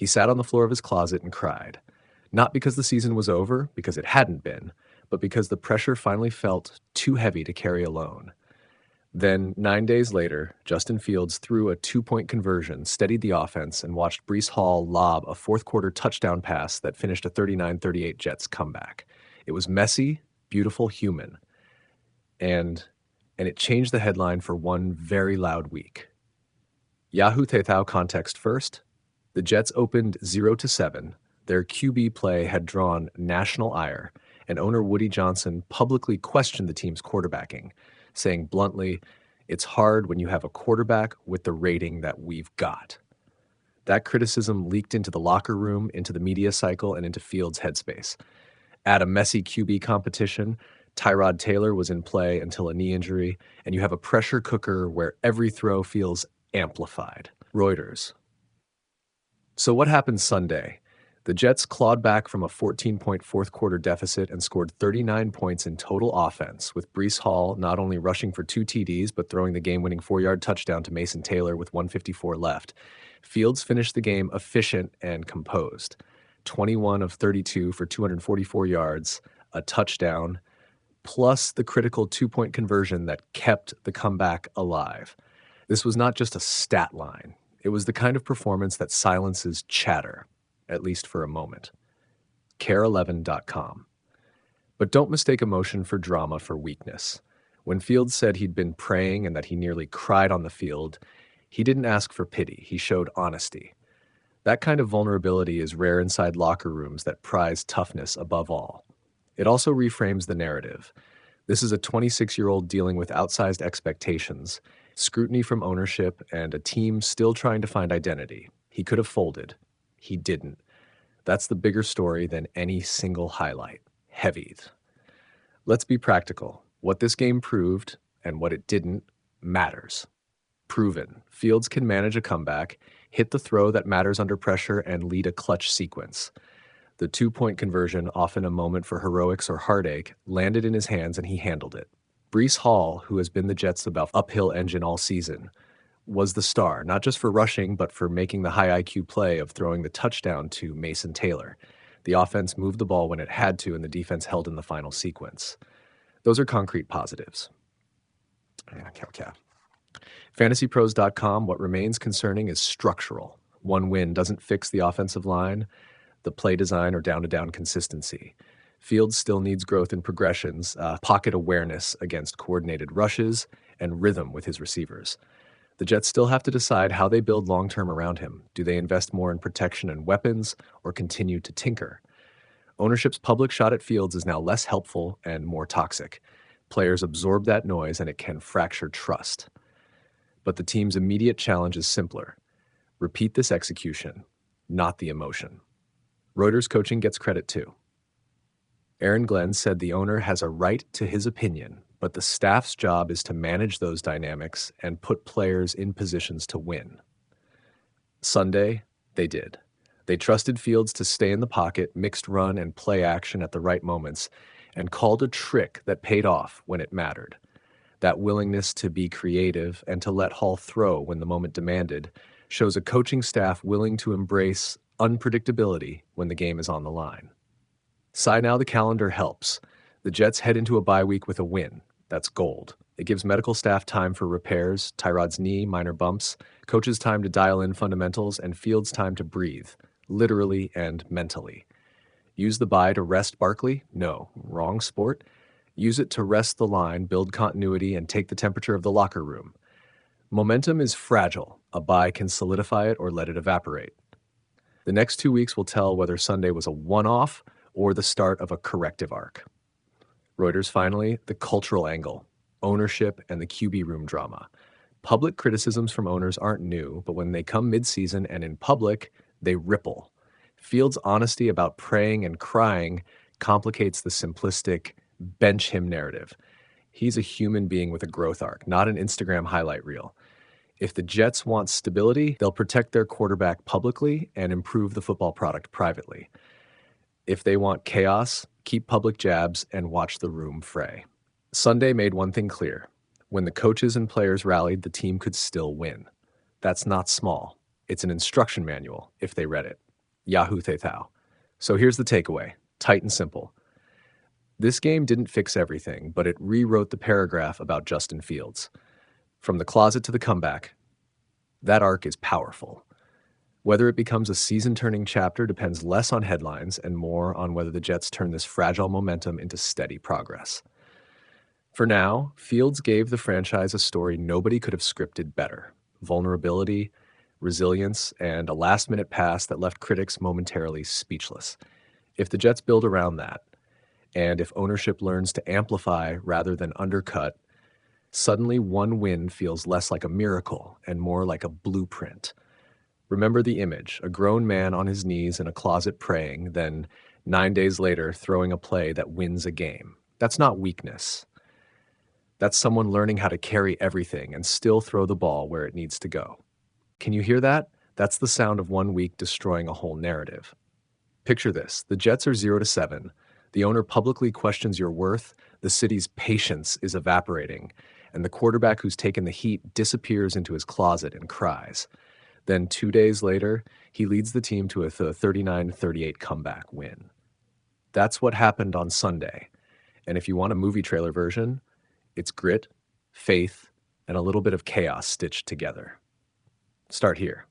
He sat on the floor of his closet and cried. Not because the season was over, because it hadn't been, but because the pressure finally felt too heavy to carry alone. Then, 9 days later, Justin Fields threw a two-point conversion, steadied the offense, and watched Breece Hall lob a fourth-quarter touchdown pass that finished a 39-38 Jets comeback. It was messy, beautiful, human. And it changed the headline for one very loud week. Yahoo Teithao context first. The Jets opened 0-7. Their QB play had drawn national ire, and owner Woody Johnson publicly questioned the team's quarterbacking, saying bluntly, "It's hard when you have a quarterback with the rating that we've got." That criticism leaked into the locker room, into the media cycle, and into Fields' headspace. Add a messy QB competition, Tyrod Taylor was in play until a knee injury, and you have a pressure cooker where every throw feels amplified. Reuters. So what happened Sunday? The Jets clawed back from a 14-point fourth-quarter deficit and scored 39 points in total offense, with Breece Hall not only rushing for 2 TDs but throwing the game-winning 4-yard touchdown to Mason Taylor with 1:54 left. Fields finished the game efficient and composed. 21 of 32 for 244 yards, a touchdown, plus the critical 2-point conversion that kept the comeback alive. This was not just a stat line. It was the kind of performance that silences chatter, at least for a moment. Care11.com. But don't mistake emotion for drama for weakness. When Fields said he'd been praying and that he nearly cried on the field, he didn't ask for pity. He showed honesty. That kind of vulnerability is rare inside locker rooms that prize toughness above all. It also reframes the narrative. This is a 26-year-old dealing with outsized expectations, scrutiny from ownership, and a team still trying to find identity. He could have folded. He didn't. That's the bigger story than any single highlight. Heavies. Let's be practical. What this game proved, and what it didn't, matters. Proven. Fields can manage a comeback, hit the throw that matters under pressure, and lead a clutch sequence. The 2-point conversion, often a moment for heroics or heartache, landed in his hands and he handled it. Breece Hall, who has been the Jets' uphill engine all season, was the star, not just for rushing, but for making the high IQ play of throwing the touchdown to Mason Taylor. The offense moved the ball when it had to, and the defense held in the final sequence. Those are concrete positives. FantasyPros.com, what remains concerning is structural. One win doesn't fix the offensive line, the play design, or down-to-down consistency. Fields still needs growth in progressions, pocket awareness against coordinated rushes, and rhythm with his receivers. The Jets still have to decide how they build long-term around him. Do they invest more in protection and weapons, or continue to tinker? Ownership's public shot at Fields is now less helpful and more toxic. Players absorb that noise, and it can fracture trust. But the team's immediate challenge is simpler. Repeat this execution, not the emotion. Reuters coaching gets credit too. Aaron Glenn said the owner has a right to his opinion, but the staff's job is to manage those dynamics and put players in positions to win. Sunday, they did. They trusted Fields to stay in the pocket, mixed run and play action at the right moments, and called a trick that paid off when it mattered. That willingness to be creative and to let Hall throw when the moment demanded shows a coaching staff willing to embrace unpredictability when the game is on the line. Sigh now the calendar helps. The Jets head into a bye week with a win. That's gold. It gives medical staff time for repairs, Tyrod's knee, minor bumps, coaches time to dial in fundamentals, and Fields time to breathe, literally and mentally. Use the bye to rest Barkley? No, wrong sport. Use it to rest the line, build continuity, and take the temperature of the locker room. Momentum is fragile. A bye can solidify it or let it evaporate. The next 2 weeks will tell whether Sunday was a one-off or the start of a corrective arc. Reuters finally, the cultural angle, ownership, and the QB room drama. Public criticisms from owners aren't new, but when they come mid-season and in public, they ripple. Fields' honesty about praying and crying complicates the simplistic bench him narrative. He's a human being with a growth arc, not an Instagram highlight reel. If the Jets want stability, they'll protect their quarterback publicly and improve the football product privately. If they want chaos, keep public jabs and watch the room fray. Sunday made one thing clear. When the coaches and players rallied, the team could still win. That's not small. It's an instruction manual, if they read it. Yahoo Theithao. So here's the takeaway, tight and simple. This game didn't fix everything, but it rewrote the paragraph about Justin Fields. From the closet to the comeback, that arc is powerful. Whether it becomes a season-turning chapter depends less on headlines and more on whether the Jets turn this fragile momentum into steady progress. For now, Fields gave the franchise a story nobody could have scripted better. Vulnerability, resilience, and a last-minute pass that left critics momentarily speechless. If the Jets build around that, and if ownership learns to amplify rather than undercut, suddenly one win feels less like a miracle and more like a blueprint. Remember the image, a grown man on his knees in a closet praying, then 9 days later throwing a play that wins a game. That's not weakness. That's someone learning how to carry everything and still throw the ball where it needs to go. Can you hear that? That's the sound of 1 week destroying a whole narrative. Picture this, the Jets are 0-7. The owner publicly questions your worth, the city's patience is evaporating, and the quarterback who's taken the heat disappears into his closet and cries. Then 2 days later, he leads the team to a 39-38 comeback win. That's what happened on Sunday. And if you want a movie trailer version, it's grit, faith, and a little bit of chaos stitched together. Start here.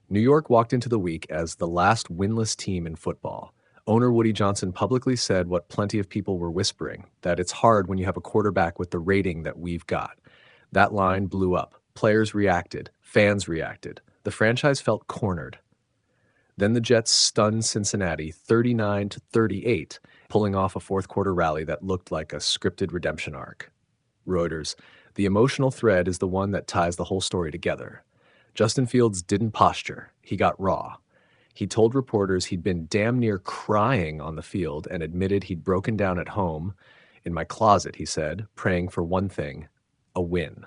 New York walked into the week as the last winless team in football. Owner Woody Johnson publicly said what plenty of people were whispering, that it's hard when you have a quarterback with the rating that we've got. That line blew up. Players reacted. Fans reacted. The franchise felt cornered. Then the Jets stunned Cincinnati 39-38, pulling off a fourth-quarter rally that looked like a scripted redemption arc. Reuters, the emotional thread is the one that ties the whole story together. Justin Fields didn't posture. He got raw. He told reporters he'd been damn near crying on the field and admitted he'd broken down at home. In my closet, he said, praying for one thing, a win.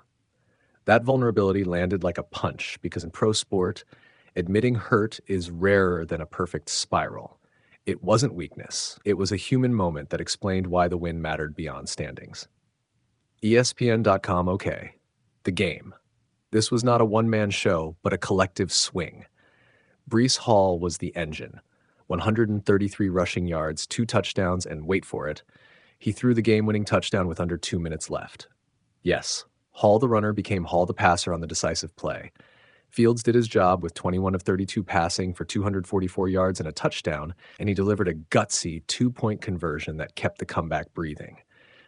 That vulnerability landed like a punch because in pro sport, admitting hurt is rarer than a perfect spiral. It wasn't weakness. It was a human moment that explained why the win mattered beyond standings. ESPN.com, okay. The game. This was not a one-man show, but a collective swing. Breece Hall was the engine. 133 rushing yards, 2 touchdowns, and wait for it, he threw the game-winning touchdown with under 2 minutes left. Yes, Hall the runner became Hall the passer on the decisive play. Fields did his job with 21 of 32 passing for 244 yards and a touchdown, and he delivered a gutsy 2-point conversion that kept the comeback breathing.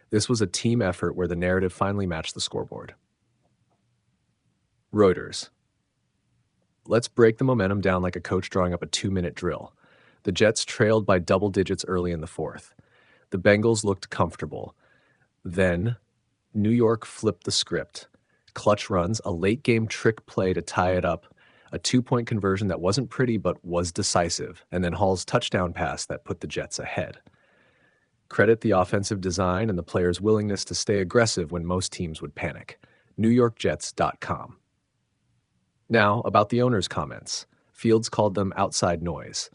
This was a team effort where the narrative finally matched the scoreboard. Reuters. Let's break the momentum down like a coach drawing up a 2-minute drill. The Jets trailed by double digits early in the fourth. The Bengals looked comfortable. Then, New York flipped the script. Clutch runs, a late-game trick play to tie it up, a 2-point conversion that wasn't pretty but was decisive, and then Hall's touchdown pass that put the Jets ahead. Credit the offensive design and the players' willingness to stay aggressive when most teams would panic. NewYorkJets.com. Now, about the owner's comments. Fields called them outside noise.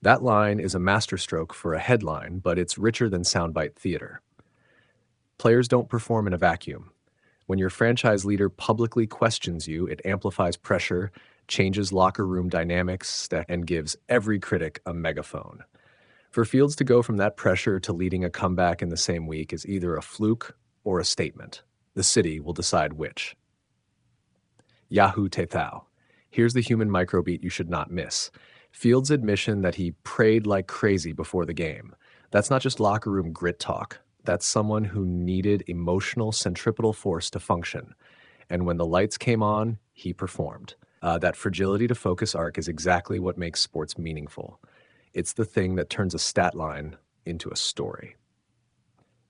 That line is a masterstroke for a headline, but it's richer than soundbite theater. Players don't perform in a vacuum. When your franchise leader publicly questions you, it amplifies pressure, changes locker room dynamics, and gives every critic a megaphone. For Fields to go from that pressure to leading a comeback in the same week is either a fluke or a statement. The city will decide which. Yahoo Theithao. Here's the human microbeat you should not miss. Fields' admission that he prayed like crazy before the game. That's not just locker room grit talk. That's someone who needed emotional centripetal force to function. And when the lights came on, he performed. That fragility to focus arc is exactly what makes sports meaningful. It's the thing that turns a stat line into a story.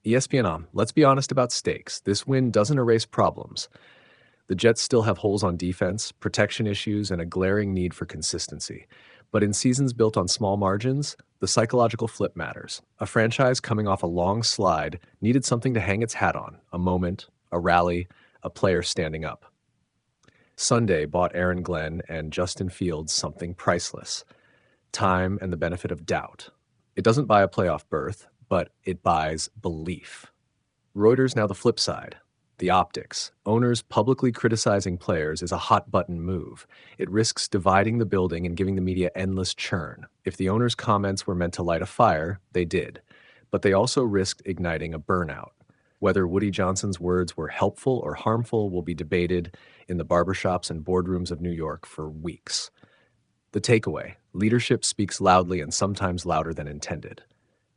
ESPN. Let's be honest about stakes. This win doesn't erase problems. The Jets still have holes on defense, protection issues, and a glaring need for consistency. But in seasons built on small margins, the psychological flip matters. A franchise coming off a long slide needed something to hang its hat on, a moment, a rally, a player standing up. Sunday bought Aaron Glenn and Justin Fields something priceless: time and the benefit of doubt. It doesn't buy a playoff berth, but it buys belief. Reuters. Now the flip side. The optics. Owners publicly criticizing players is a hot-button move. It risks dividing the building and giving the media endless churn. If the owners' comments were meant to light a fire, they did. But they also risked igniting a burnout. Whether Woody Johnson's words were helpful or harmful will be debated in the barbershops and boardrooms of New York for weeks. The takeaway: leadership speaks loudly and sometimes louder than intended.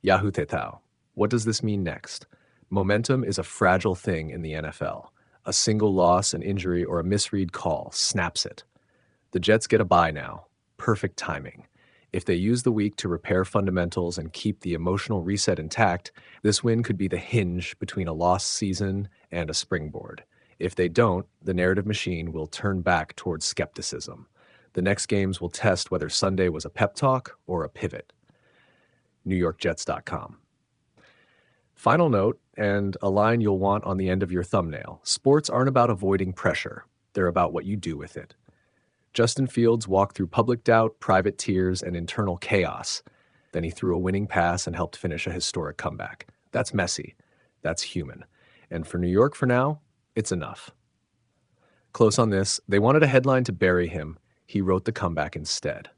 Yahoo Tetao. What does this mean next? Momentum is a fragile thing in the NFL. A single loss, an injury, or a misread call snaps it. The Jets get a bye now. Perfect timing. If they use the week to repair fundamentals and keep the emotional reset intact, this win could be the hinge between a lost season and a springboard. If they don't, the narrative machine will turn back towards skepticism. The next games will test whether Sunday was a pep talk or a pivot. NewYorkJets.com. Final note, and a line you'll want on the end of your thumbnail: sports aren't about avoiding pressure. They're about what you do with it. Justin Fields walked through public doubt, private tears, and internal chaos. Then he threw a winning pass and helped finish a historic comeback. That's messy. That's human. And for New York for now, it's enough. Close on this, they wanted a headline to bury him. He wrote the comeback instead.